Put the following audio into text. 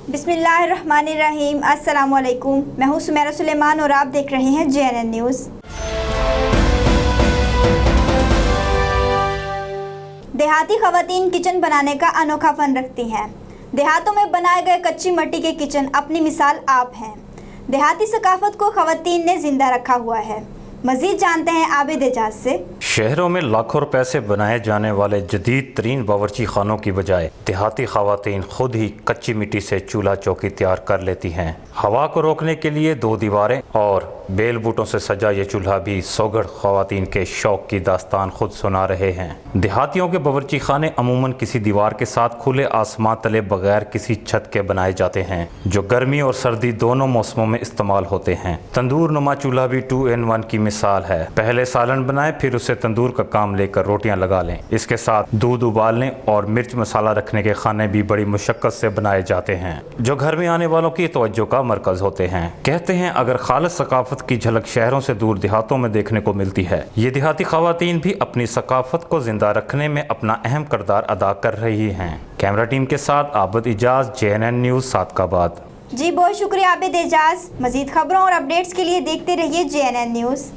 बिस्मिल्लाहिर्रहमानिर्रहीम। अस्सलामुअलैकुम। मैं हूँ सुमेरा सुलेमान और आप देख रहे हैं JNN न्यूज़। देहाती ख़वातीन किचन बनाने का अनोखा फ़न रखती हैं। देहातों में बनाए गए कच्ची मिट्टी के किचन अपनी मिसाल आप हैं। देहाती सकाफत को ख़वातीन ने ज़िंदा रखा हुआ है। मज़ीद जानते हैं आबिद एजाज से। शहरों में लाखों रुपए से बनाए जाने वाले जदीद तरीन बावर्ची खानों की बजाय देहाती ख़वातीन खुद ही कच्ची मिट्टी से चूल्हा चौकी तैयार कर लेती हैं। हवा को रोकने के लिए 2 दीवारें और बेल बूटों से सजा ये चूल्हा भी सौगढ़ ख़वातीन के शौक की दास्तान खुद सुना रहे हैं। देहातियों के बावर्ची खाने अमूमन किसी दीवार के साथ खुले आसमान तले बगैर किसी छत के बनाए जाते हैं, जो गर्मी और सर्दी दोनों मौसमों में इस्तेमाल होते हैं। तंदूर नुमा चूल्हा भी 2 in 1 की मिसाल है। पहले सालन बनाए, फिर उसे तंदूर का काम लेकर रोटियां लगा लें। इसके साथ दूध उबालने और मिर्च मसाला रखने के खाने भी बड़ी मुशक्कत से बनाए जाते हैं, जो घर में आने वालों की तवज्जो का मरकज होते हैं। कहते हैं अगर खालिस सकाफत की झलक शहरों से दूर देहातों में देखने को मिलती है, ये देहाती ख़वातीन भी अपनी सकाफत को जिंदा रखने में अपना अहम किरदार अदा कर रही हैं। कैमरा टीम के साथ आबिद एजाज, JNN न्यूज़, सादकाबाद। जी बहुत शुक्रिया आबिद एजाज। मज़ीद खबरों और अपडेट्स के लिए देखते रहिए JNN न्यूज़।